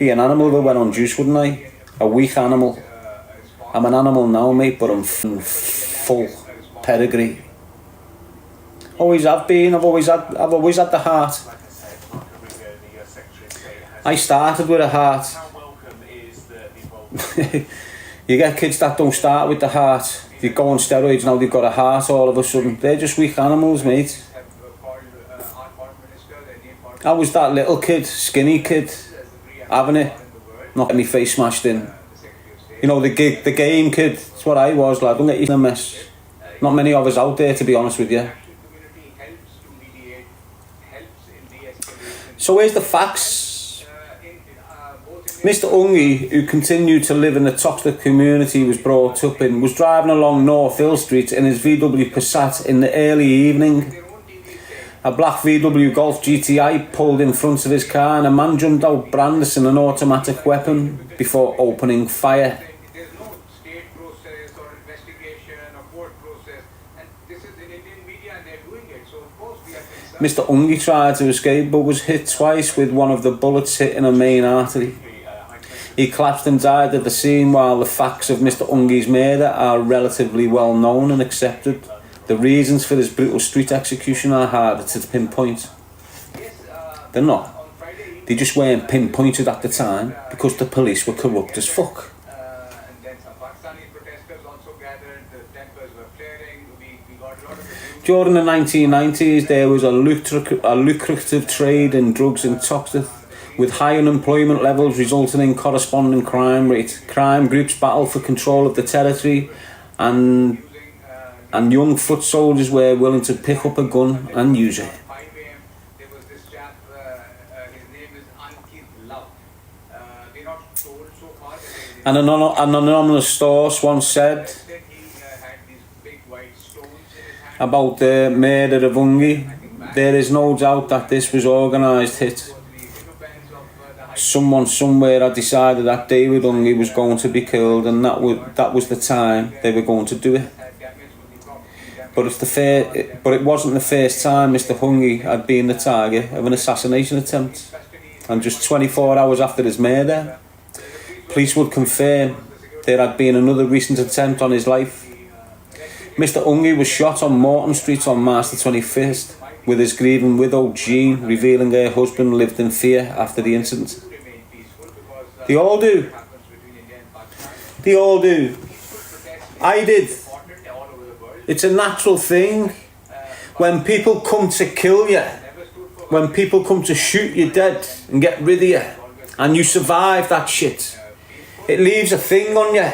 Be an animal if I went on juice, wouldn't I? A weak animal. I'm an animal now, mate, but I'm full pedigree. Always have been. I've always had the heart. I started with a heart. You get kids that don't start with the heart. They go on steroids now, they've got a heart all of a sudden. They're just weak animals, mate. I was that little kid, skinny kid, having it, not getting my face smashed in. You know, the game kid, that's what I was, lad. Don't get you in a mess. Not many of us out there, to be honest with you. So where's the facts? Mr. Ungi, who continued to live in the toxic community he was brought up in, was driving along North Hill Street in his VW Passat in the early evening. A black VW Golf GTI pulled in front of his car and a man jumped out brandishing an automatic weapon before opening fire. Mr. Ungi tried to escape but was hit twice with one of the bullets hitting a main artery. He collapsed and died at the scene. While the facts of Mr. Ungi's murder are relatively well known and accepted, the reasons for this brutal street execution are harder to pinpoint. They're not. They just weren't pinpointed at the time because the police were corrupt as fuck. During the 1990s, there was a lucrative trade in drugs in Toxteth, with high unemployment levels resulting in corresponding crime rate. Crime groups battled for control of the territory, and young foot soldiers were willing to pick up a gun and use it. An anonymous source once said about the murder of Ungi, "There is no doubt that this was organised hit. Someone somewhere had decided that David Ungi was going to be killed, and that was the time they were going to do it. But it wasn't the first time Mr. Ungi had been the target of an assassination attempt. And just 24 hours after his murder, police would confirm there had been another recent attempt on his life. Mr. Ungi was shot on Morton Street on March the 21st, with his grieving widow Jean revealing her husband lived in fear after the incident. They all do. They all do. I did. It's a natural thing. When people come to kill you, when people come to shoot you dead and get rid of you, and you survive that shit, it leaves a thing on you.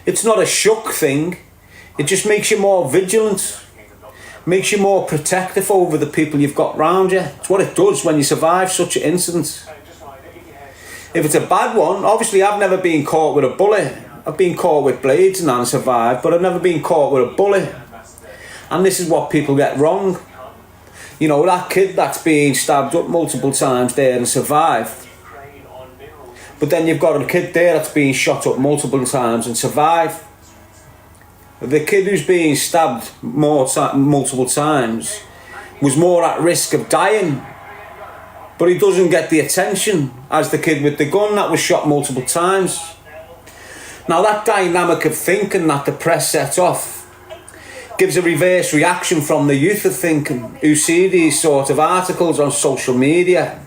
It's not a shock thing. It just makes you more vigilant, makes you more protective over the people you've got round you. It's what it does when you survive such an incident. If it's a bad one, obviously I've never been caught with a bullet. I've been caught with blades and I survived, but I've never been caught with a bullet. And this is what people get wrong. You know, that kid that's been stabbed up multiple times there and survived. But then you've got a kid there that's been shot up multiple times and survived. The kid who's being stabbed multiple times was more at risk of dying, but he doesn't get the attention as the kid with the gun that was shot multiple times. Now that dynamic of thinking that the press set off gives a reverse reaction from the youth of thinking who see these sort of articles on social media.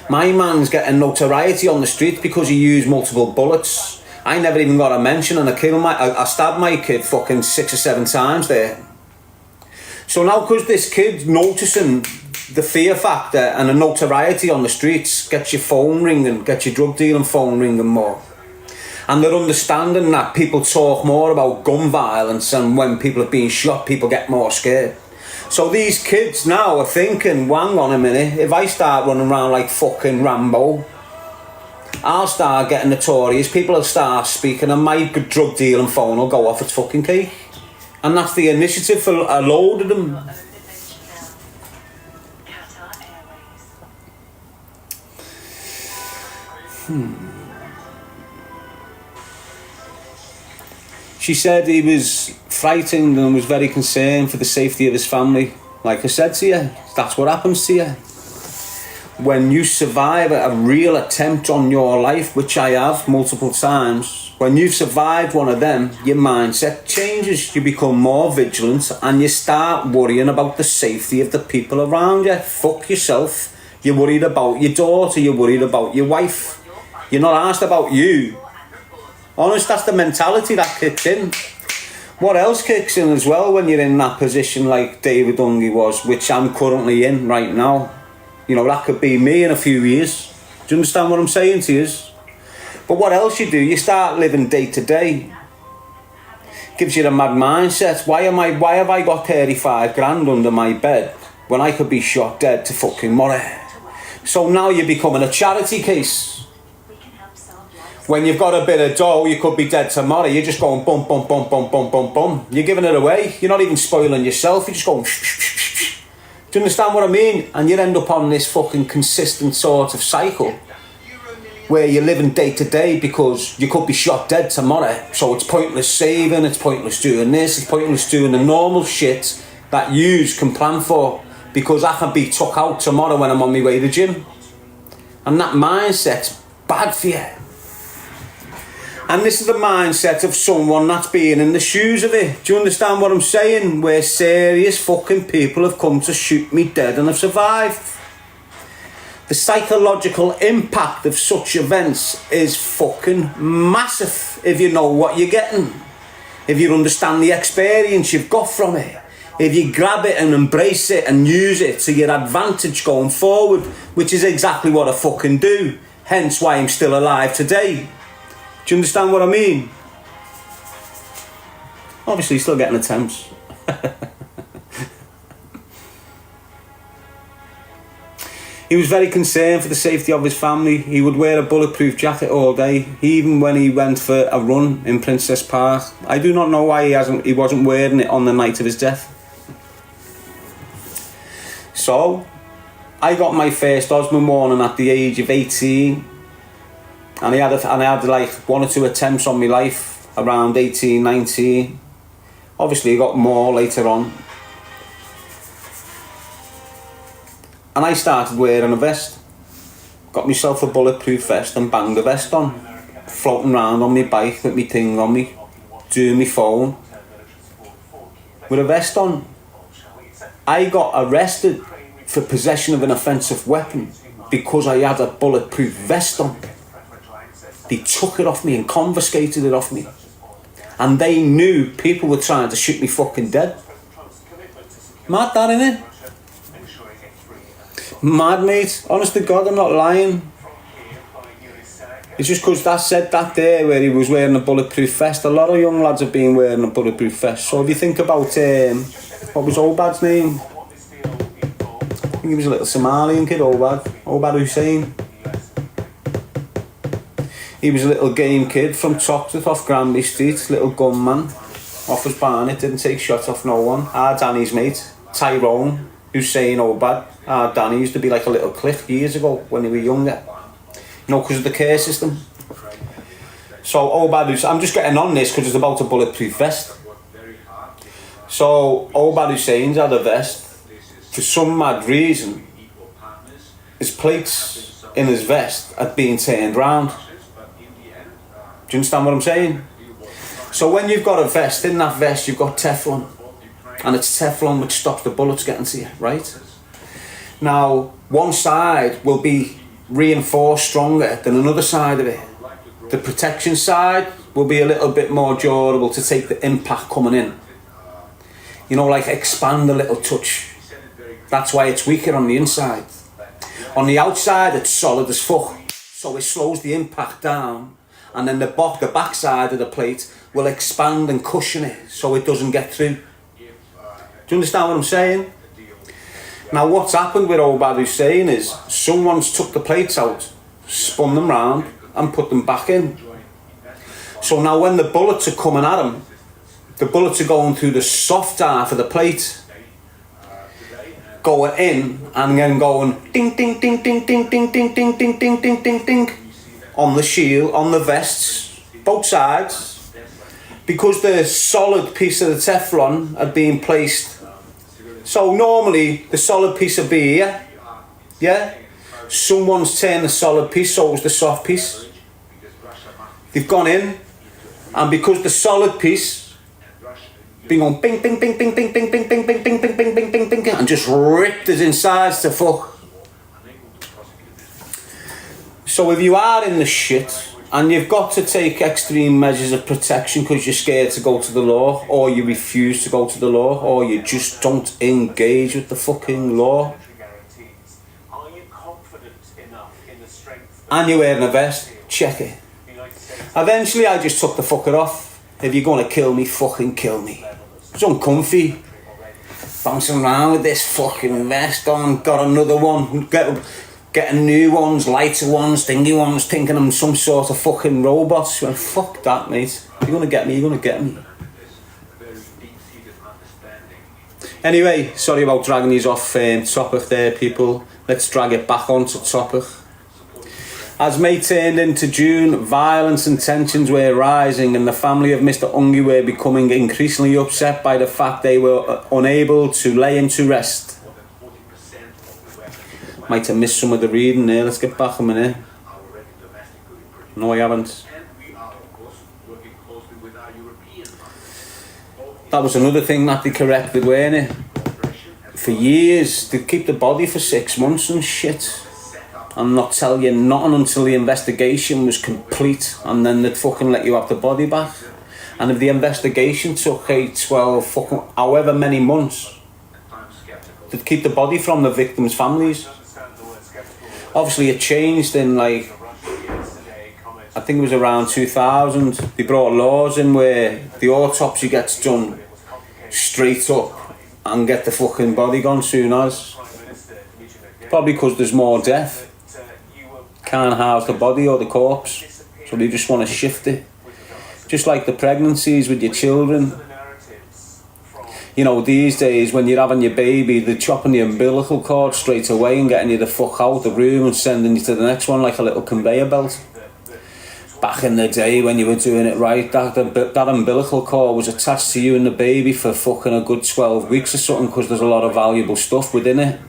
My man's getting notoriety on the street because he used multiple bullets. I never even got a mention and I stabbed my kid fucking 6 or 7 times there. So now because this kid's noticing the fear factor and the notoriety on the streets gets your phone ringing, gets your drug dealing phone ringing more. And they're understanding that people talk more about gun violence, and when people are being shot, people get more scared. So these kids now are thinking, hang on a minute, if I start running around like fucking Rambo, I'll start getting notorious, people will start speaking, and my drug dealing phone will go off its fucking cake. And that's the initiative for a load of them. She said he was frightened and was very concerned for the safety of his family. Like I said to you, that's what happens to you. when you survive a real attempt on your life, which I have multiple times, when you've survived one of them, your mindset changes. You become more vigilant and you start worrying about the safety of the people around you. Fuck yourself. You're worried about your daughter, you're worried about your wife. You're not asked about you. Honest, that's the mentality that kicks in. What else kicks in as well when you're in that position like David Ungi was, which I'm currently in right now? You know, that could be me in a few years. Do you understand what I'm saying to you? But what else you do? You start living day to day. Gives you a mad mindset. Why have I got 35 grand under my bed when I could be shot dead to fucking morrow? So now you're becoming a charity case. When you've got a bit of dough, you could be dead tomorrow. You're just going bum, bum, bum, bum, bum, bum, bum. You're giving it away. You're not even spoiling yourself. You're just going do you understand what I mean? And you end up on this fucking consistent sort of cycle where you're living day to day because you could be shot dead tomorrow. So it's pointless saving, it's pointless doing this, it's pointless doing the normal shit that yous can plan for because I can be took out tomorrow when I'm on my way to the gym. And that mindset's bad for you. And this is the mindset of someone that's been in the shoes of it. Do you understand what I'm saying? Where serious fucking people have come to shoot me dead and have survived. The psychological impact of such events is fucking massive if you know what you're getting. If you understand the experience you've got from it. If you grab it and embrace it and use it to your advantage going forward, which is exactly what I fucking do. Hence why I'm still alive today. Do you understand what I mean? Obviously still getting attempts. He was very concerned for the safety of his family. He would wear a bulletproof jacket all day, even when he went for a run in Princess Park. I do not know why he wasn't wearing it on the night of his death. So, I got my first Osmond warning at the age of 18. And I had like 1 or 2 attempts on my life around 18, 19. Obviously I got more later on. And I started wearing a vest. Got myself a bulletproof vest and banged the vest on. Floating around on my bike with my thing on me. Doing my phone. With a vest on. I got arrested for possession of an offensive weapon because I had a bulletproof vest on. They took it off me and confiscated it off me. And they knew people were trying to shoot me fucking dead. Mad that, innit? Mad, mate. Honest to God, I'm not lying. It's just because that said that there where he was wearing a bulletproof vest. A lot of young lads have been wearing a bulletproof vest. So if you think about, what was Obad's name? I think he was a little Somalian kid, Obad Hussein. He was a little game kid from Toxteth off Granby Street, little gunman, off his barnet, didn't take shots off no one. Our Danny's mate, Tyrone, Hussein Obad. Our Danny used to be like a little cliff years ago when he were younger. You know, because of the care system. So Obad, I'm just getting on this because it's about a bulletproof vest. So Obad Hussein's had a vest. For some mad reason, his plates in his vest had been turned round. Do you understand what I'm saying? So when you've got a vest, in that vest you've got Teflon. And it's Teflon which stops the bullets getting to you, right? Now, one side will be reinforced stronger than another side of it. The protection side will be a little bit more durable to take the impact coming in. You know, like expand a little touch. That's why it's weaker on the inside. On the outside, it's solid as fuck. So it slows the impact down. And then the back side of the plate will expand and cushion it so it doesn't get through. Do you understand what I'm saying? Now what's happened with Obad Hussein is someone's took the plates out, spun them round and put them back in. So now when the bullets are coming at him, the bullets are going through the soft half of the plate, going in and then going ding ding ding ding ding ding ding ding ding ding ding ding ding on the shield, on the vests, both sides, because the solid piece of the Teflon had been placed. So normally the solid piece would be here, yeah? Someone's turned the solid piece, so was the soft piece. They've gone in, and because the solid piece been going bing, bing, bing, bing, bing, bing, bing, bing, bing, bing, bing, bing, bing, bing, bing, and just ripped his insides to fuck. So if you are in the shit, and you've got to take extreme measures of protection because you're scared to go to the law, or you refuse to go to the law, or you just don't engage with the fucking law, and you're wearing a vest, check it. Eventually I just took the fucker off. If you're going to kill me, fucking kill me. It's uncomfy. Bouncing around with this fucking vest on, got another one, getting new ones, lighter ones, thingy ones, thinking I'm some sort of fucking robot. Well, fuck that, mate. If you're going to get me, you're going to get me. Anyway, sorry about dragging these off topic there, people. Let's drag it back onto topic. As May turned into June, violence and tensions were rising, and the family of Mr. Ungi were becoming increasingly upset by the fact they were unable to lay him to rest. Might have missed some of the reading there. Let's get back a minute. No, I haven't. That was another thing that they corrected, weren't it? For years, they'd keep the body for 6 months and shit, and not tell you nothing until the investigation was complete, and then they'd fucking let you have the body back. And if the investigation took 12 fucking however many months, they'd keep the body from the victims' families. Obviously it changed in I think it was around 2000. They brought laws in where the autopsy gets done straight up and get the fucking body gone soon as. Probably because there's more death. Can't house the body or the corpse, so they just want to shift it. Just like the pregnancies with your children. You know, these days when you're having your baby, they're chopping the umbilical cord straight away and getting you the fuck out the room and sending you to the next one like a little conveyor belt. Back in the day when you were doing it right, that umbilical cord was attached to you and the baby for fucking a good 12 weeks or something, because there's a lot of valuable stuff within it.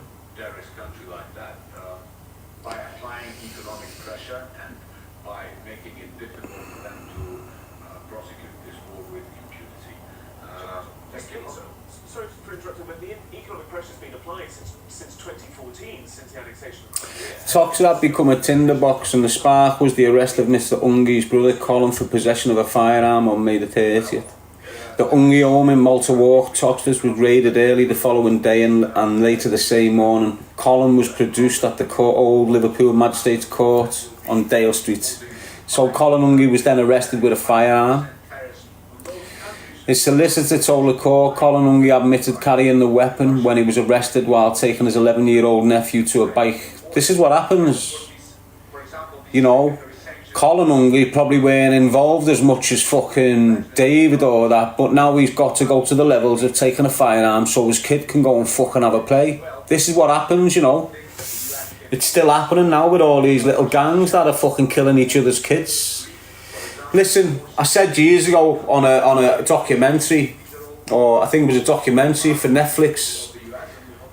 Talks had become a tinderbox, and the spark was the arrest of Mr. Ungi's brother Colin for possession of a firearm on May the 30th. The Ungi home in Malta Walk, Toxters, was raided early the following day and later the same morning. Colin was produced at the old Liverpool Magistrates Court on Dale Street. So Colin Ungi was then arrested with a firearm. His solicitor told the court Colin Ungi admitted carrying the weapon when he was arrested while taking his 11-year-old nephew to a bike. This is what happens. You know, Colin Ungi probably weren't involved as much as fucking David or that, but now he's got to go to the levels of taking a firearm so his kid can go and fucking have a play. This is what happens, you know. It's still happening now with all these little gangs that are fucking killing each other's kids. Listen, I said years ago on a documentary, or I think it was a documentary for Netflix,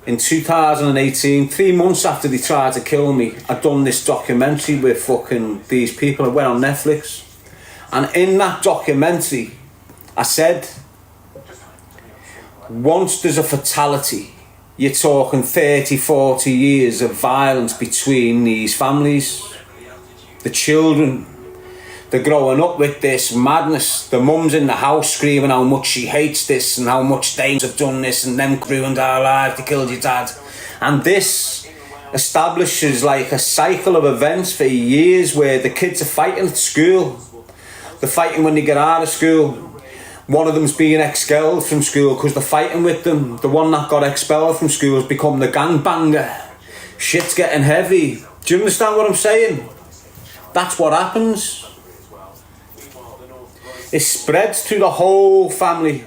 in 2018, 3 months after they tried to kill me, I'd done this documentary with fucking these people. It went on Netflix. And in that documentary, I said, once there's a fatality, you're talking 30, 40 years of violence between these families. The children, they're growing up with this madness. The mum's in the house screaming how much she hates this and how much they have done this and them ruined our life, they killed your dad. And this establishes like a cycle of events for years where the kids are fighting at school. They're fighting when they get out of school. One of them's being expelled from school because they're fighting with them. The one that got expelled from school has become the gangbanger. Shit's getting heavy. Do you understand what I'm saying? That's what happens. It spreads to the whole family.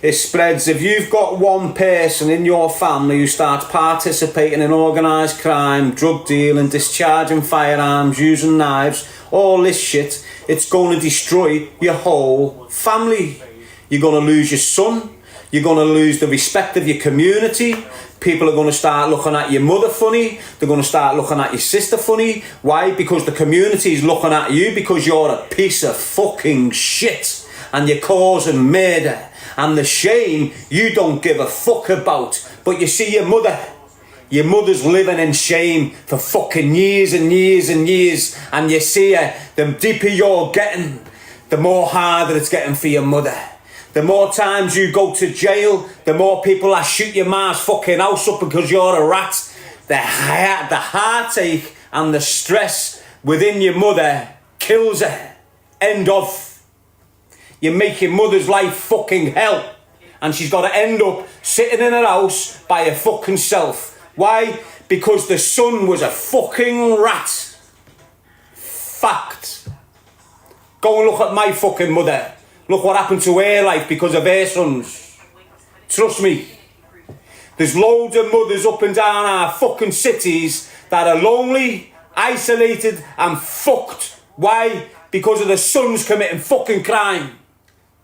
It spreads. If you've got one person in your family who starts participating in organised crime, drug dealing, discharging firearms, using knives, all this shit, it's going to destroy your whole family. You're going to lose your son, You're going to lose the respect of your community. People are going to start looking at your mother funny. They're going to start looking at your sister funny. Why? Because the community is looking at you because you're a piece of fucking shit and you're causing murder. And the shame you don't give a fuck about. But you see your mother's living in shame for fucking years and years and years. And you see her, the deeper you're getting, the more harder it's getting for your mother. The more times you go to jail, the more people that shoot your ma's fucking house up because you're a rat. The heartache and the stress within your mother kills her. End of. You make your mother's life fucking hell. And she's got to end up sitting in her house by her fucking self. Why? Because the son was a fucking rat. Fact. Go and look at my fucking mother. Look what happened to her life because of her sons. Trust me. There's loads of mothers up and down our fucking cities that are lonely, isolated and fucked. Why? Because of the sons committing fucking crime.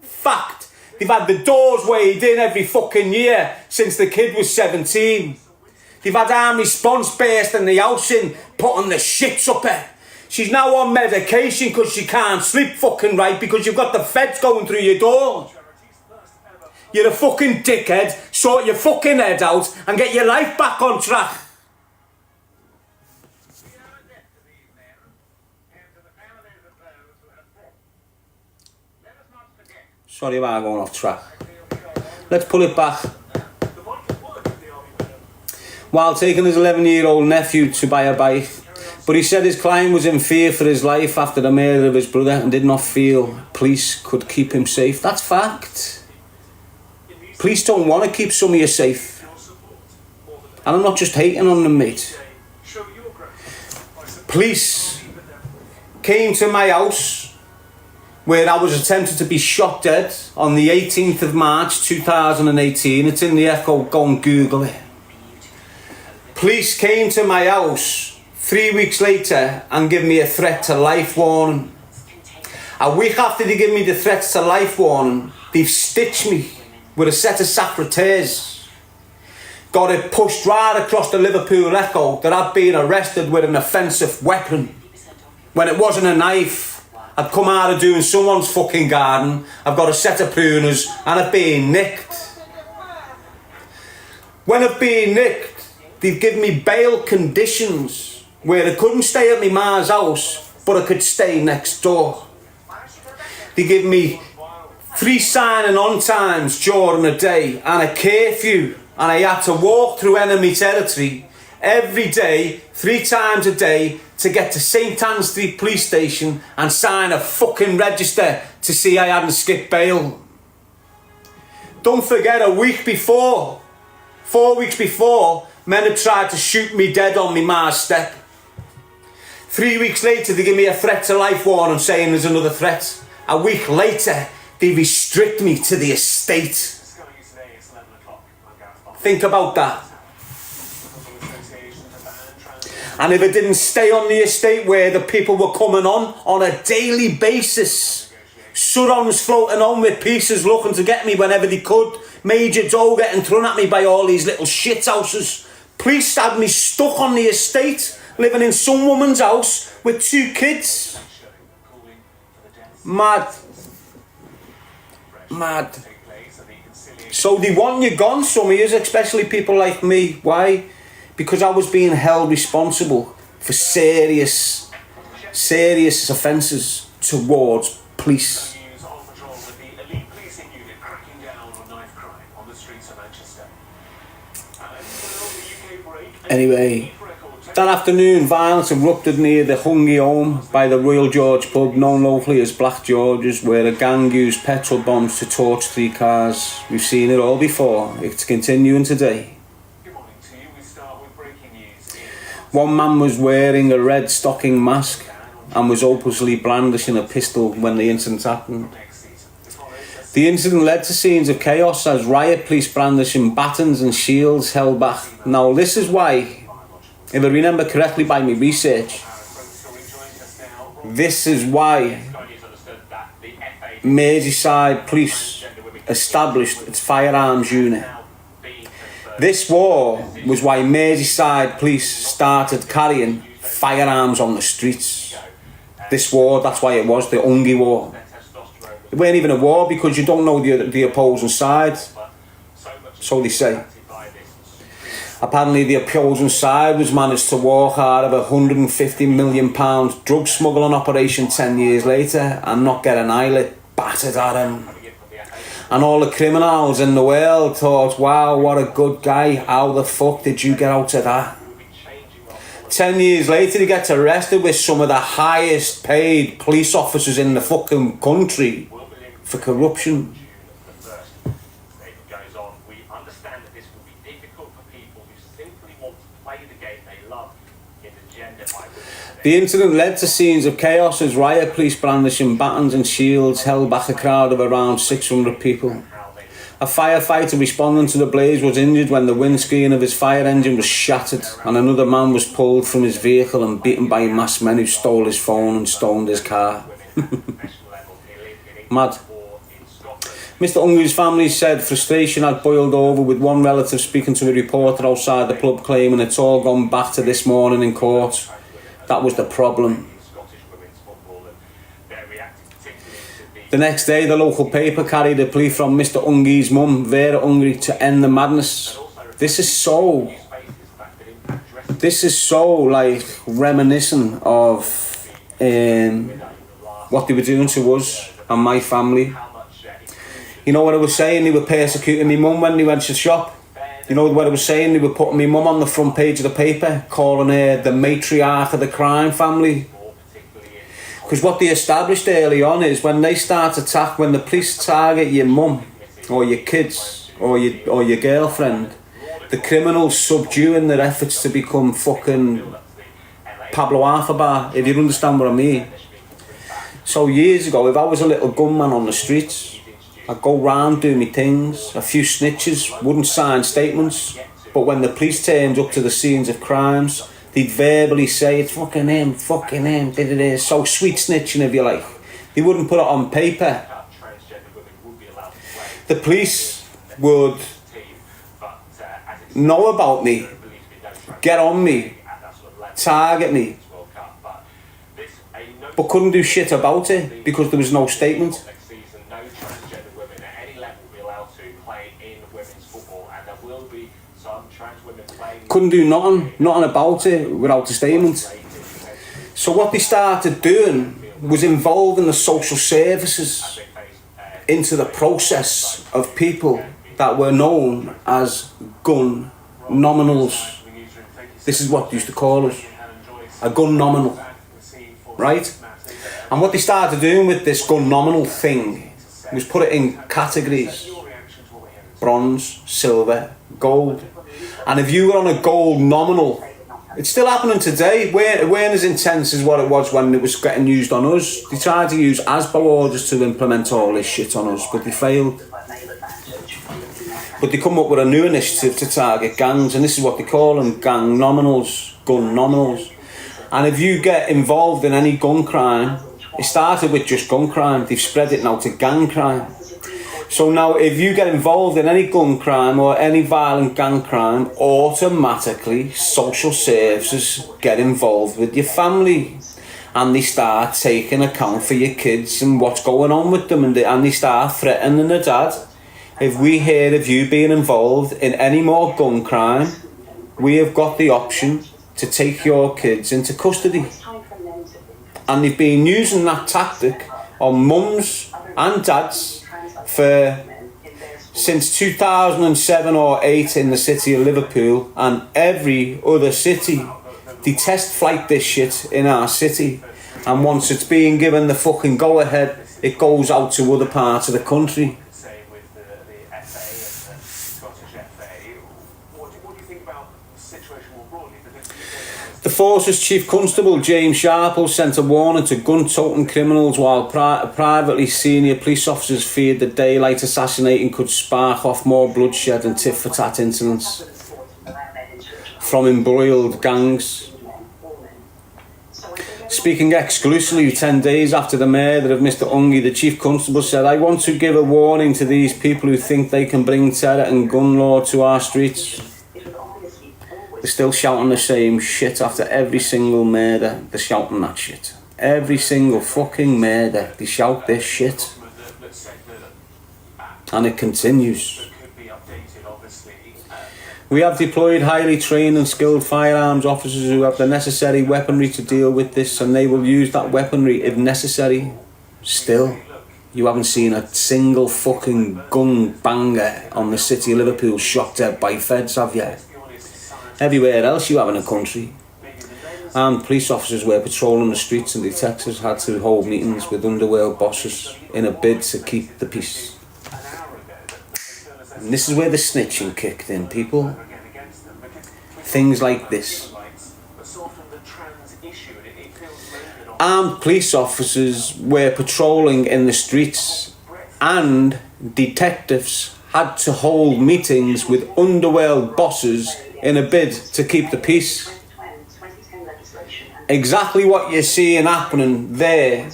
Fact. They've had the doors weighed in every fucking year since the kid was 17. They've had armed response bursting the house in, putting the shits up her. She's now on medication because she can't sleep fucking right because you've got the feds going through your door. You're a fucking dickhead. Sort your fucking head out and get your life back on track. Sorry about going off track. Let's pull it back. While taking his 11-year-old nephew to buy a bike, but he said his client was in fear for his life after the murder of his brother and did not feel police could keep him safe. That's fact. Police don't want to keep some of you safe. And I'm not just hating on them, mate. Police came to my house where I was attempted to be shot dead on the 18th of March 2018. It's in the Echo, go and Google it. Police came to my house 3 weeks later and give me a threat to life warning. A week after they give me the threats to life warning, they've stitched me with a set of secretaires. Got it pushed right across the Liverpool Echo that I'd been arrested with an offensive weapon. When it wasn't a knife, I'd come out of doing someone's fucking garden, I've got a set of pruners and I've been nicked. When I've been nicked, they've given me bail conditions where I couldn't stay at my ma's house, but I could stay next door. They give me 3 signing on times during the day and a curfew, and I had to walk through enemy territory every day, 3 times a day, to get to St Anne Street Police Station and sign a fucking register to see I hadn't skipped bail. Don't forget, a week before, 4 weeks before, men had tried to shoot me dead on my ma's step. 3 weeks later, they give me a threat to life warning saying there's another threat. A week later, they restrict me to the estate. Think about that. And if I didn't stay on the estate where the people were coming on a daily basis, Surons floating on with pieces looking to get me whenever they could, Major Doe getting thrown at me by all these little shit houses. Police had me stuck on the estate, living in some woman's house with 2 kids. Mad. So they want you gone, some of you, especially people like me. Why? Because I was being held responsible for serious offences towards police. Anyway, that afternoon, violence erupted near the Ungi home by the Royal George pub, known locally as Black George's, where a gang used petrol bombs to torch 3 cars. We've seen it all before. It's continuing today. One man was wearing a red stocking mask and was oppositely brandishing a pistol when the incident happened. The incident led to scenes of chaos as riot police brandishing batons and shields held back. Now this is why, if I remember correctly by my research, this is why Merseyside police established its firearms unit. This war was why Merseyside police started carrying firearms on the streets. This war, that's why it was the Ungi war. It weren't even a war because you don't know the opposing side, so they say. Apparently the opposing side was managed to walk out of a £150 million drug smuggling operation 10 years later and not get an eyelid battered at him. And all the criminals in the world thought, wow, what a good guy, how the fuck did you get out of that? 10 years later he gets arrested with some of the highest paid police officers in the fucking country for corruption. The incident led to scenes of chaos as riot police brandishing batons and shields held back a crowd of around 600 people. A firefighter responding to the blaze was injured when the windscreen of his fire engine was shattered and another man was pulled from his vehicle and beaten by masked men who stole his phone and stoned his car. Mad. Mr. Ungi's family said frustration had boiled over, with one relative speaking to a reporter outside the pub claiming it's all gone back to this morning in court. That was the problem. The next day, the local paper carried a plea from Mr. Ungi's mum, Vera Ungi, to end the madness. This is so like reminiscent of what they were doing to us and my family. You know what I was saying? They were persecuting my mum when they went to shop. You know what I was saying? They were putting my mum on the front page of the paper, calling her the matriarch of the crime family. Because what they established early on is when they start attack, when the police target your mum or your kids or your girlfriend, the criminals subdue in their efforts to become fucking Pablo Escobar, if you understand what I mean. So years ago, if I was a little gunman on the streets, I'd go round doing me things, a few snitches, wouldn't sign statements, but when the police turned up to the scenes of crimes, they'd verbally say, it's fucking him, so sweet snitching if you like. They wouldn't put it on paper. The police would know about me, get on me, target me, but couldn't do shit about it because there was no statement. Couldn't do nothing about it without a statement. So what they started doing was involving the social services into the process of people that were known as gun nominals. This is what they used to call us, a gun nominal, right? And what they started doing with this gun nominal thing was put it in categories: bronze, silver, gold. And if you were on a gold nominal, it's still happening today. It weren't as intense as what it was when it was getting used on us. They tried to use ASBO orders to implement all this shit on us, but they failed. But they come up with a new initiative to target gangs, and this is what they call them, gang nominals, gun nominals. And if you get involved in any gun crime, it started with just gun crime, they've spread it now to gang crime. So now if you get involved in any gun crime or any violent gang crime, automatically social services get involved with your family and they start taking account for your kids and what's going on with them, and they start threatening the dad. If we hear of you being involved in any more gun crime, we have got the option to take your kids into custody. And they've been using that tactic on mums and dads since 2007 or 8 in the city of Liverpool and every other city. They test flight this shit in our city, and once it's being given the fucking go ahead, it goes out to other parts of the country. The Force's Chief Constable James Sharple sent a warning to gun-toting criminals, while privately senior police officers feared that daylight assassinating could spark off more bloodshed and tit-for-tat incidents from embroiled gangs. Speaking exclusively 10 days after the murder of Mr. Ungi, the Chief Constable said, "I want to give a warning to these people who think they can bring terror and gun law to our streets." They're still shouting the same shit after every single murder. They're shouting that shit. Every single fucking murder, they shout this shit. And it continues. We have deployed highly trained and skilled firearms officers who have the necessary weaponry to deal with this, and they will use that weaponry if necessary. Still, you haven't seen a single fucking gun banger on the city of Liverpool shot dead by feds, have you? Everywhere else you have in the country. Armed police officers were patrolling the streets, and detectives had to hold meetings with underworld bosses in a bid to keep the peace. And this is where the snitching kicked in, people. Things like this. Armed police officers were patrolling in the streets, and detectives had to hold meetings with underworld bosses in a bid to keep the peace. Exactly what you're seeing happening there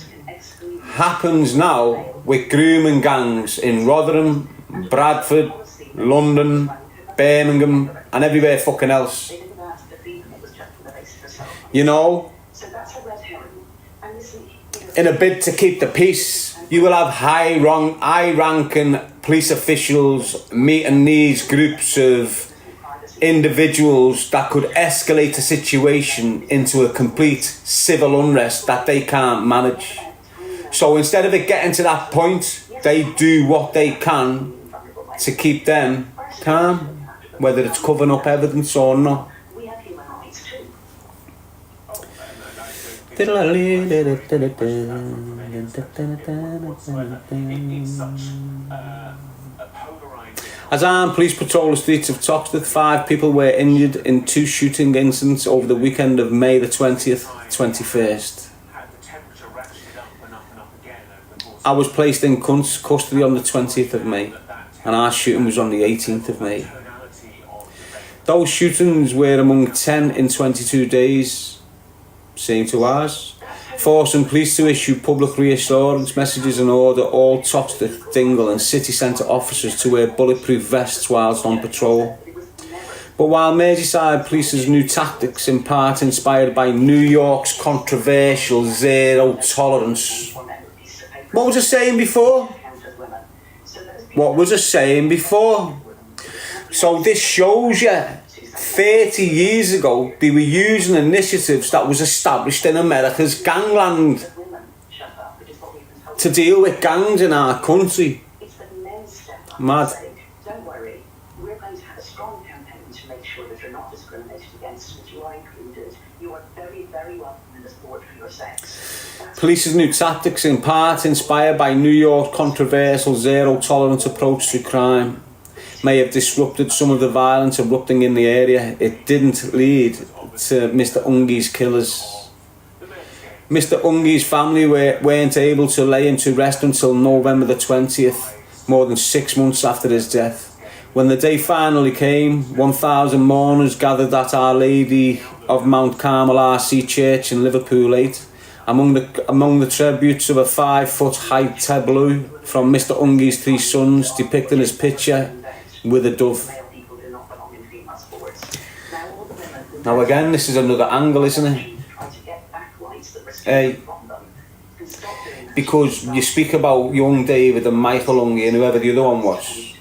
happens now with grooming gangs in Rotherham, Bradford, London, Birmingham, and everywhere fucking else. You know, in a bid to keep the peace, you will have high-ranking police officials meeting these groups of individuals that could escalate a situation into a complete civil unrest that they can't manage. So instead of it getting to that point, they do what they can to keep them calm, whether it's covering up evidence or not. As armed police patrol the streets of Toxteth, 5 people were injured in 2 shooting incidents over the weekend of May the 20th, 21st. I was placed in custody on the 20th of May, and our shooting was on the 18th of May. Those shootings were among 10 in 22 days, same to ours, forcing police to issue public reassurance messages and order all Toxteth, Dingle and city centre officers to wear bulletproof vests whilst on patrol. But while Merseyside Police's new tactics, in part inspired by New York's controversial zero tolerance... What was I saying before? What was I saying before? So this shows you, 30 years ago, they were using initiatives that was established in America's gangland to deal with gangs in our country. Mad. Don't worry, we're going to have a strong campaign to make sure that you're not discriminated against, that you are included. You are very, very welcome in the sport for your sex. Police's new tactics, in part inspired by New York's controversial zero-tolerance approach to crime, may have disrupted some of the violence erupting in the area. It didn't lead to Mr. Ungi's killers. Mr. Ungi's family weren't able to lay him to rest until November the 20th, more than 6 months after his death. When the day finally came, 1,000 mourners gathered at Our Lady of Mount Carmel RC Church in Liverpool 8. Among the tributes of a 5-foot-high tableau from Mr. Ungi's 3 sons, depicting his picture with a dove. Now again, this is another angle, isn't it? Hey, because you speak about young David and Michael Ungi and whoever the other one was,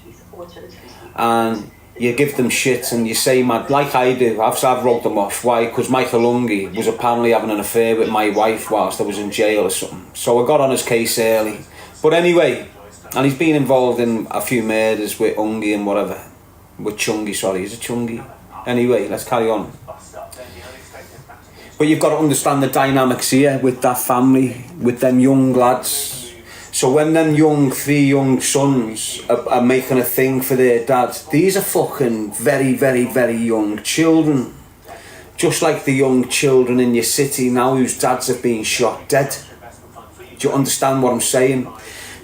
and you give them shit and you say, mad, like I do, I've wrote them off. Why? Because Michael Ungi was apparently having an affair with my wife whilst I was in jail or something. So I got on his case early. But anyway, and he's been involved in a few murders with Ungi and whatever. With Chungi, sorry, is it Chungi? Anyway, let's carry on. But you've got to understand the dynamics here with that family, with them young lads. So when them 3 young sons are making a thing for their dad, these are fucking very, very, very young children. Just like the young children in your city now whose dads have been shot dead. Do you understand what I'm saying?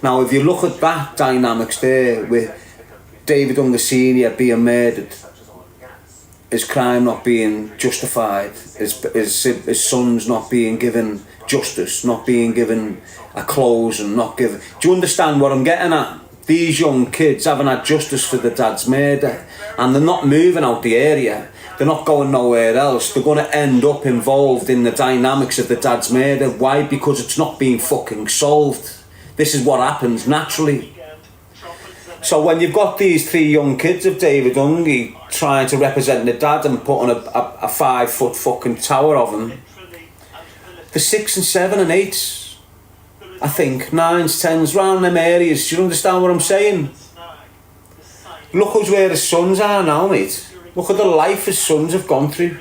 Now, if you look at that dynamics there with David Ungi Sr. being murdered, his crime not being justified, his sons not being given justice, not being given a close and not given... Do you understand what I'm getting at? These young kids haven't had justice for the dad's murder, and they're not moving out the area. They're not going nowhere else. They're going to end up involved in the dynamics of the dad's murder. Why? Because it's not being fucking solved. This is what happens naturally. So when you've got these three young kids of David Ungi trying to represent the dad and putting a 5 foot fucking tower of him, the 6 and 7 and 8s, I think, 9s, 10s, round them areas. Do you understand what I'm saying? Look at where his sons are now, mate. Look at the life his sons have gone through.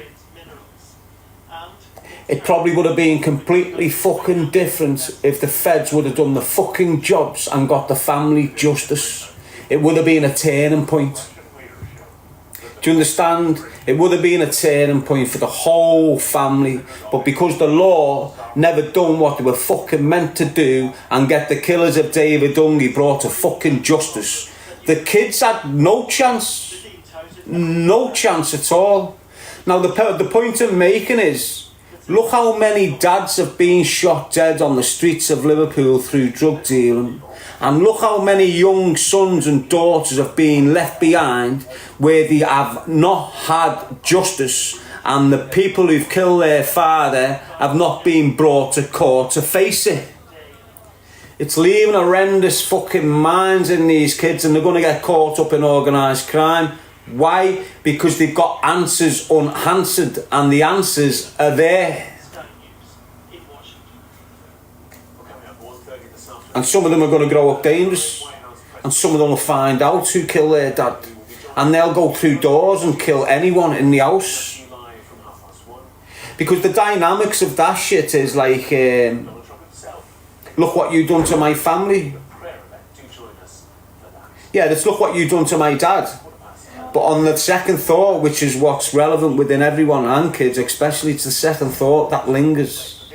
It probably would have been completely fucking different if the feds would have done the fucking jobs and got the family justice. It would have been a turning point. Do you understand? It would have been a turning point for the whole family. But because the law never done what they were fucking meant to do and get the killers of David Ungi brought to fucking justice, the kids had no chance. No chance at all. Now the point I'm making is, look how many dads have been shot dead on the streets of Liverpool through drug dealing, and look how many young sons and daughters have been left behind where they have not had justice, and the people who've killed their father have not been brought to court to face it. It's leaving horrendous fucking minds in these kids, and they're going to get caught up in organised crime. Why? Because they've got answers unanswered, and the answers are there. And some of them are going to grow up dangerous, and some of them will find out who killed their dad, and they'll go through doors and kill anyone in the house. Because the dynamics of that shit is like, look what you done to my family. Yeah, let's look what you done to my dad. But on the second thought, which is what's relevant within everyone and kids especially, it's the second thought that lingers.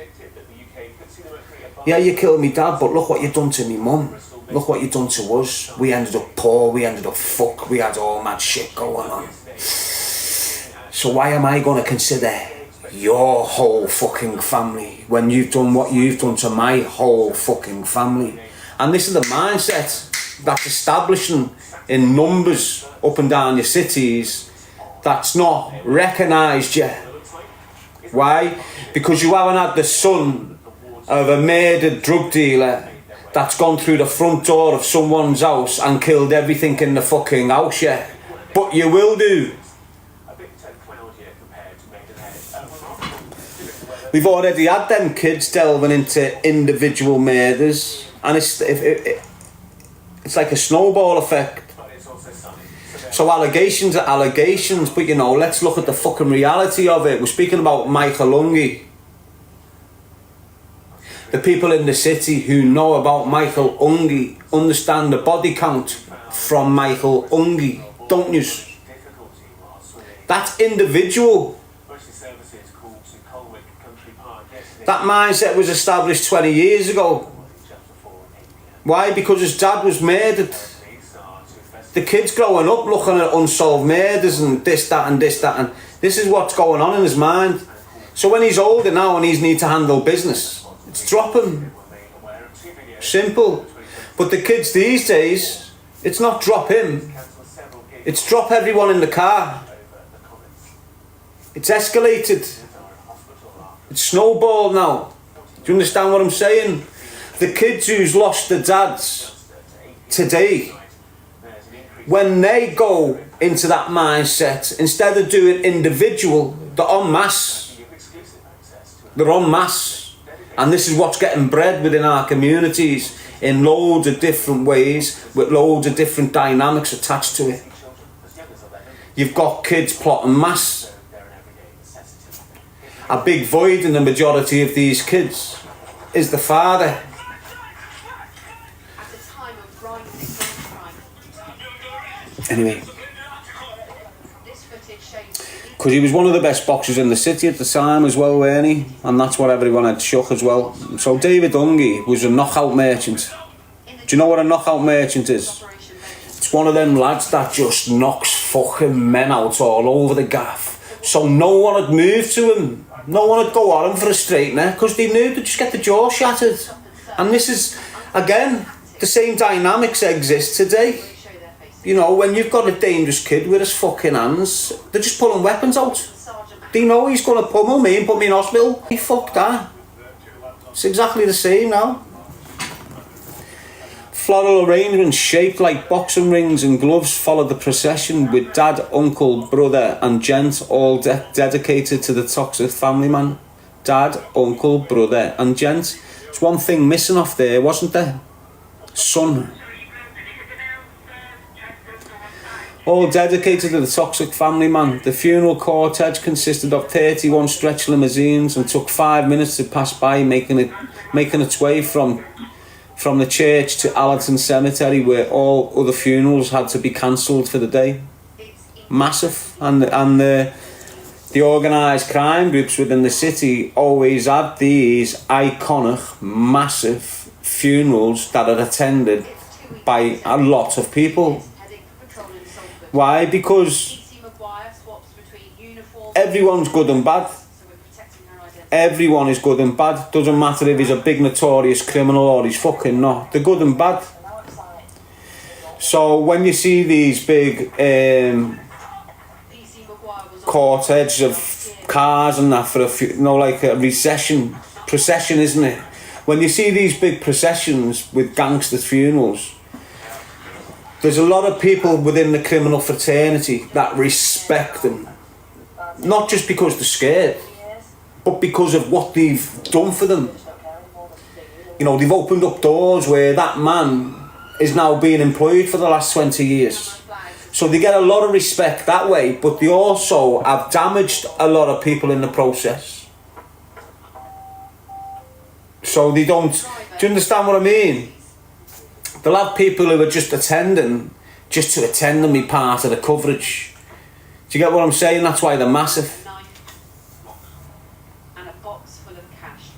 Yeah, you killed me dad, but look what you done to me mum. Look what you done to us. We ended up poor, we ended up fucked, we had all mad shit going on. So why am I going to consider your whole fucking family when you've done what you've done to my whole fucking family? And this is the mindset that's establishing in numbers up and down your cities that's not recognised yet. Why? Because you haven't had the son of a murdered drug dealer that's gone through the front door of someone's house and killed everything in the fucking house yet. But you will do. We've already had them kids delving into individual murders, and it's like a snowball effect. So allegations are allegations, but you know, let's look at the fucking reality of it. We're speaking about Michael Ungi. The people in the city who know about Michael Ungi understand the body count from Michael Ungi, don't you? That's individual. That mindset was established 20 years ago. Why? Because his dad was murdered. The kid's growing up looking at unsolved murders and this, that and this, that, and this is what's going on in his mind. So when he's older now and he's need to handle business, it's drop him. Simple. But the kids these days, it's not drop him. It's drop everyone in the car. It's escalated. It's snowballed now. Do you understand what I'm saying? The kids who's lost their dads today, when they go into that mindset, instead of doing individual, they're en masse. They're en masse. And this is what's getting bred within our communities in loads of different ways, with loads of different dynamics attached to it. You've got kids plotting mass. A big void in the majority of these kids is the father. Anyway, because he was one of the best boxers in the city at the time as well, weren't he? And that's what everyone had shook as well. So David Ungi was a knockout merchant. Do you know what a knockout merchant is? It's one of them lads that just knocks fucking men out all over the gaff. So no one had moved to him. No one would go at him for a straightener because they knew they'd just get the jaw shattered. And this is, again, the same dynamics exist today. You know, when you've got a dangerous kid with his fucking hands, they're just pulling weapons out. They know he's going to pummel me and put me in hospital. He fucked that. It's exactly the same now. Floral arrangements shaped like boxing rings and gloves followed the procession with dad, uncle, brother and gent all dedicated to the toxic family man. Dad, uncle, brother and gent. There's one thing missing off there, wasn't there? Son. All dedicated to the toxic family man. The funeral cortege consisted of 31 stretch limousines and took 5 minutes to pass by, making its way from the church to Allerton Cemetery, where all other funerals had to be cancelled for the day. Massive. And the organised crime groups within the city always had these iconic, massive funerals that are attended by a lot of people. Why? Because everyone's good and bad. Everyone is good and bad. Doesn't matter if he's a big notorious criminal or he's fucking not. They're good and bad. So when you see these big cortege of cars and that for a few, like a procession, isn't it? When you see these big processions with gangsters' funerals, there's a lot of people within the criminal fraternity that respect them. Not just because they're scared, but because of what they've done for them. You know, they've opened up doors where that man is now being employed for the last 20 years. So they get a lot of respect that way, but they also have damaged a lot of people in the process. So they don't... Do you understand what I mean? They'll have people who are just attending, just to attend and be part of the coverage. Do you get what I'm saying? That's why they're massive. And a box full of cash.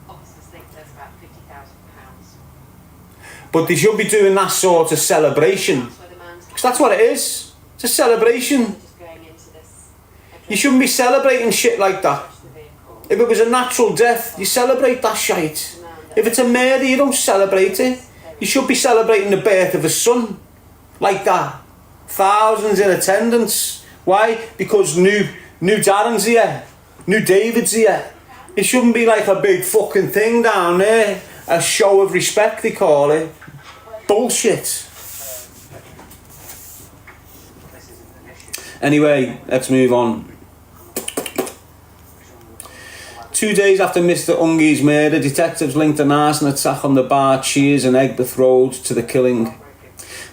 Officers think there's about £50,000. But they should be doing that sort of celebration. Because that's what it is. It's a celebration. You shouldn't be celebrating shit like that. If it was a natural death, you celebrate that shit. If it's a murder, you don't celebrate it. You should be celebrating the birth of a son. Like that. Thousands in attendance. Why? Because new Darren's here. New David's here. It shouldn't be like a big fucking thing down there. A show of respect, they call it. Bullshit. Anyway, let's move on. 2 days after Mr. Ungi's murder, detectives linked an arson attack on the bar Cheers in Egbert Road to the killing.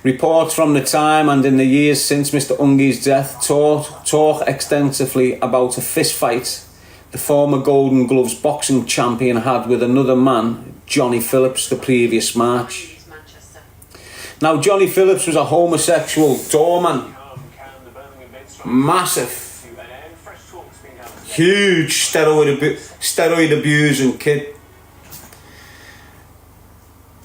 Reports from the time and in the years since Mr. Ungi's death talk extensively about a fist fight the former Golden Gloves boxing champion had with another man, Johnny Phillips, the previous March. Now, Johnny Phillips was a homosexual doorman. Massive. Huge steroid abusing kid.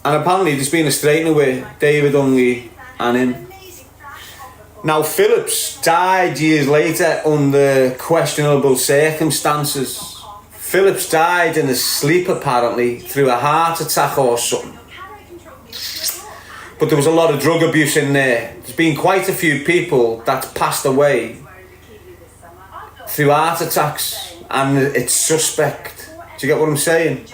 And apparently there's been a straightener with David Ungi and him. Now Phillips died years later under questionable circumstances. Phillips died in his sleep apparently through a heart attack or something. But there was a lot of drug abuse in there. There's been quite a few people that passed away through heart attacks, and it's suspect. Do you get what I'm saying?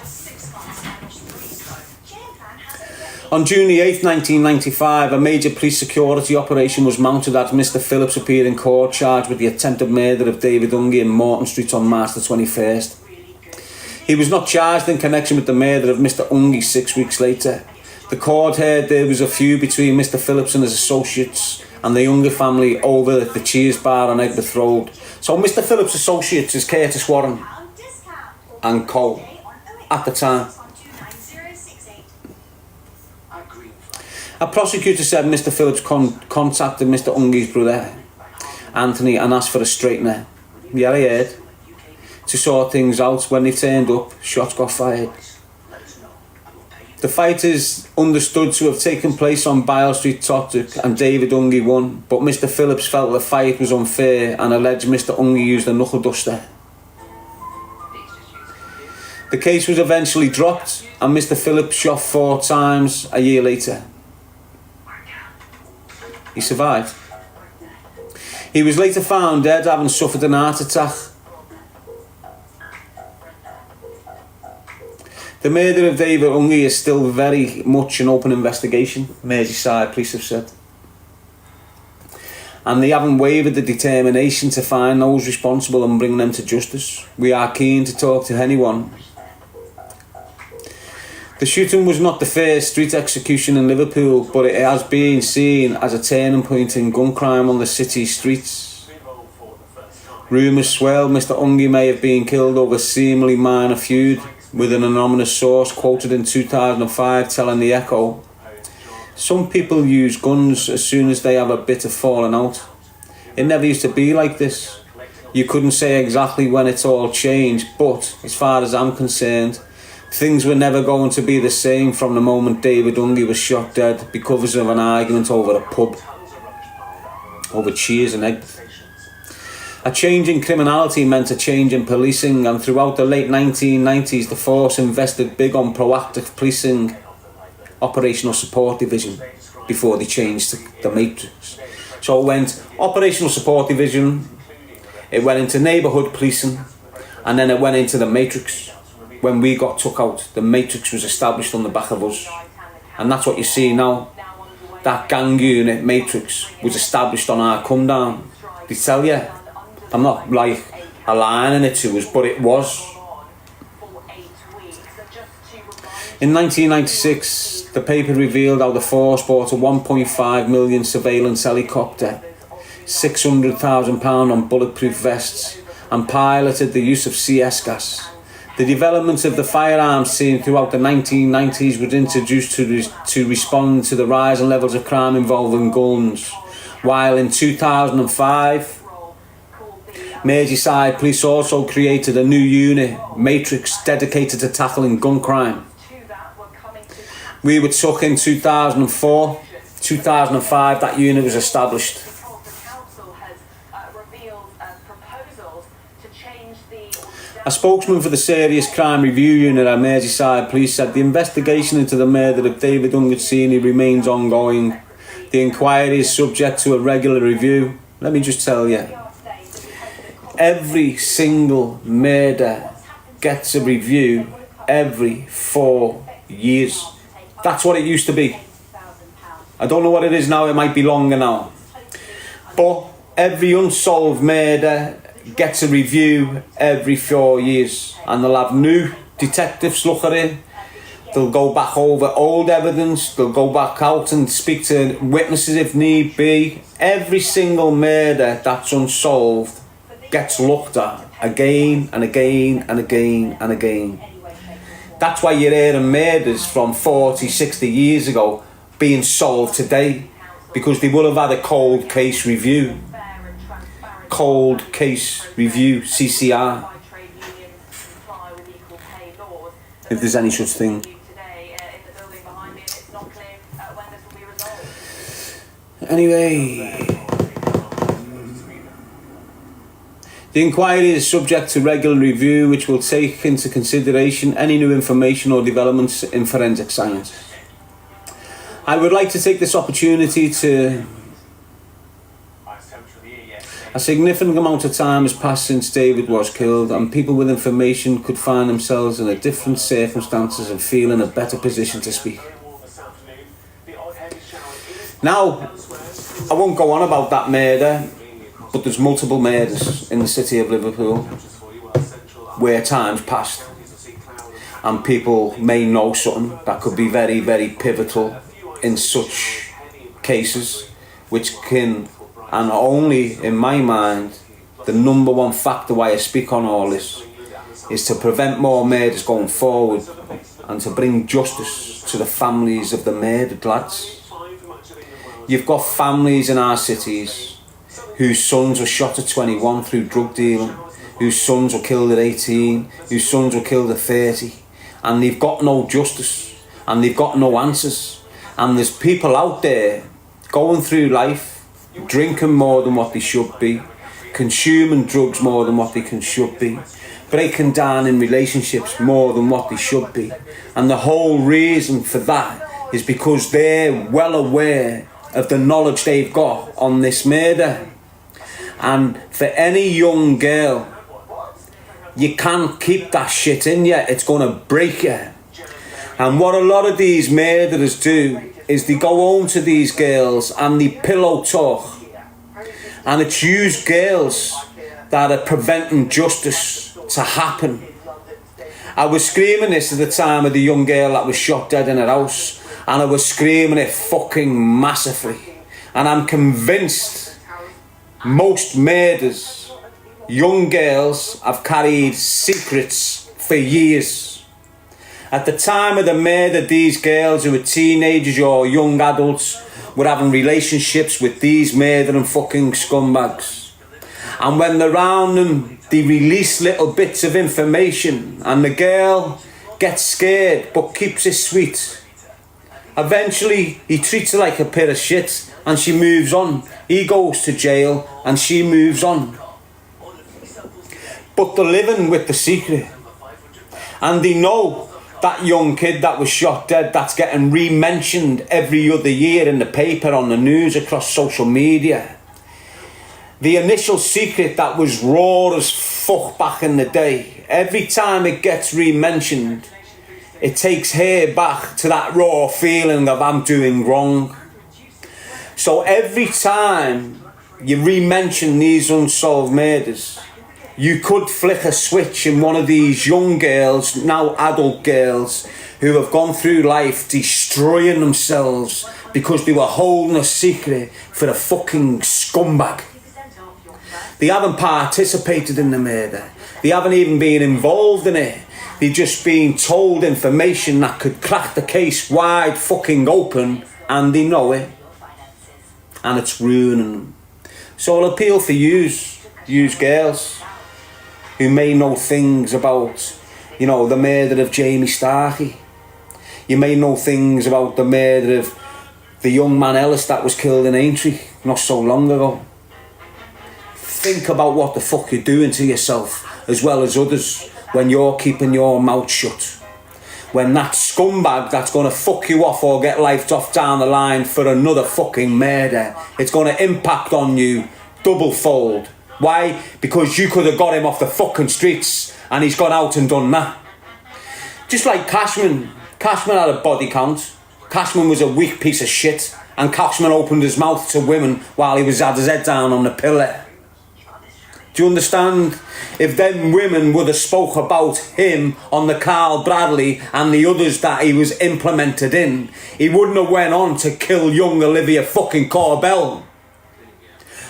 On June the 8th, 1995, a major police security operation was mounted as Mr. Phillips appeared in court charged with the attempted murder of David Ungi in Morton Street on March the 21st. He was not charged in connection with the murder of Mr. Ungi 6 weeks later. The court heard there was a feud between Mr. Phillips and his associates and the Ungi family over the Cheers bar on Egbert Road. So Mr. Phillips' associates is Curtis Warren and Co. at the time. A prosecutor said Mr. Phillips contacted Mr. Ungi's brother, Anthony, and asked for a straightener. Yeah, I heard. To sort things out. When they turned up, shots got fired. The fight is understood to have taken place on Bile Street, Totwick, and David Ungi won, but Mr Phillips felt the fight was unfair and alleged Mr Ungi used a knuckle duster. The case was eventually dropped and Mr Phillips shot 4 times a year later. He survived. He was later found dead, having suffered an heart attack. The murder of David Ungi is still very much an open investigation, Merseyside police have said. And they haven't wavered the determination to find those responsible and bring them to justice. We are keen to talk to anyone. The shooting was not the first street execution in Liverpool, but it has been seen as a turning point in gun crime on the city's streets. Rumours swell Mr Ungi may have been killed over a seemingly minor feud, with an anonymous source quoted in 2005 telling the Echo, "Some people use guns as soon as they have a bit of falling out. It never used to be like this. You couldn't say exactly when it's all changed, but as far as I'm concerned, things were never going to be the same from the moment David Ungi was shot dead because of an argument over a pub, over cheese and eggs." A change in criminality meant a change in policing, and throughout the late 1990s the force invested big on proactive policing, operational support division, before they changed to the matrix. So it went operational support division, it went into neighbourhood policing, and then it went into the matrix. When we got took out, the matrix was established on the back of us, and that's what you see now. That gang unit matrix was established on our come down. They tell you, I'm not like aligning it to us, but it was. In 1996, the paper revealed how the force bought a 1.5 million surveillance helicopter, £600,000 on bulletproof vests, and piloted the use of CS gas. The development of the firearms seen throughout the 1990s was introduced to respond to the rising levels of crime involving guns, while in 2005, Merseyside police also created a new unit, Matrix, dedicated to tackling gun crime. We were took in 2004. 2005, that unit was established. A spokesman for the Serious Crime Review Unit at Merseyside Police said the investigation into the murder of David Ungi remains ongoing. The inquiry is subject to a regular review. Let me just tell you, every single murder gets a review every 4 years. That's what it used to be. I don't know what it is now, it might be longer now. But every unsolved murder gets a review every 4 years, and they'll have new detectives look at it. They'll go back over old evidence, they'll go back out and speak to witnesses if need be. Every single murder that's unsolved gets looked at again and again and again and again. That's why you're hearing murders from 40, 60 years ago being solved today, because they would have had a cold case review. Cold case review, CCR, if there's any such thing. Anyway, the inquiry is subject to regular review, which will take into consideration any new information or developments in forensic science. I would like to take this opportunity to... A significant amount of time has passed since David was killed, and people with information could find themselves in a different circumstances and feel in a better position to speak. Now, I won't go on about that murder, but there's multiple murders in the city of Liverpool where time's passed, and people may know something that could be very, very pivotal in such cases, which can, and only in my mind, the number one factor why I speak on all this is to prevent more murders going forward and to bring justice to the families of the murdered lads. You've got families in our cities whose sons were shot at 21 through drug dealing, whose sons were killed at 18, whose sons were killed at 30, and they've got no justice. and they've got no answers. And there's people out there going through life, drinking more than what they should be, consuming drugs more than what they should be, breaking down in relationships more than what they should be. And the whole reason for that is because they're well aware of the knowledge they've got on this murder. And for any young girl, you can't keep that shit in you. It's going to break you. And what a lot of these murderers do is they go home to these girls and they pillow talk. And it's used girls that are preventing justice to happen. I was screaming this at the time of the young girl that was shot dead in her house. And I was screaming it fucking massively. And I'm convinced most murders, young girls have carried secrets for years. At the time of the murder, these girls who were teenagers or young adults were having relationships with these murdering fucking scumbags. And when they're around them, they release little bits of information and the girl gets scared but keeps it sweet. Eventually, he treats her like a pair of shit and she moves on. He goes to jail and she moves on. But they're living with the secret. And they know that young kid that was shot dead, that's getting re-mentioned every other year in the paper, on the news, across social media. The initial secret that was raw as fuck back in the day, every time it gets re-mentioned, it takes her back to that raw feeling of I'm doing wrong. So every time you re-mention these unsolved murders, you could flick a switch in one of these young girls, now adult girls, who have gone through life destroying themselves because they were holding a secret for a fucking scumbag. They haven't participated in the murder. They haven't even been involved in it. They've just been told information that could crack the case wide fucking open, and they know it. And it's ruining them. So I'll appeal for yous girls, who may know things about, the murder of Jamie Starkey. You may know things about the murder of the young man Ellis that was killed in Aintree not so long ago. Think about what the fuck you're doing to yourself, as well as others, when you're keeping your mouth shut. When that scumbag that's going to fuck you off or get lifed off down the line for another fucking murder, it's going to impact on you double fold. Why? Because you could have got him off the fucking streets and he's gone out and done that. Just like Cashman. Cashman had a body count. Cashman was a weak piece of shit, and Cashman opened his mouth to women while he had his head down on the pillar. Do you understand? If them women would have spoke about him on the Carl Bradley and the others that he was implemented in, he wouldn't have went on to kill young Olivia fucking Corbell.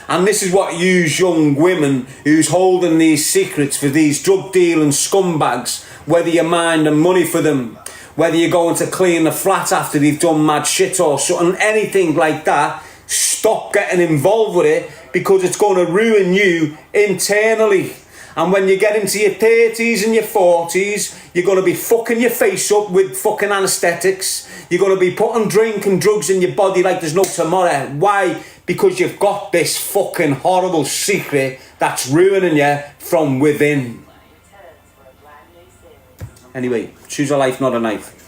And this is what you young women who's holding these secrets for these drug dealing scumbags, whether you're minding money for them, whether you're going to clean the flat after they've done mad shit or something, anything like that, stop getting involved with it, because it's going to ruin you internally. And when you get into your 30s and your 40s, you're going to be fucking your face up with fucking anaesthetics. You're going to be putting drink and drugs in your body like there's no tomorrow. Why? Because you've got this fucking horrible secret that's ruining you from within. Anyway, choose a life, not a knife.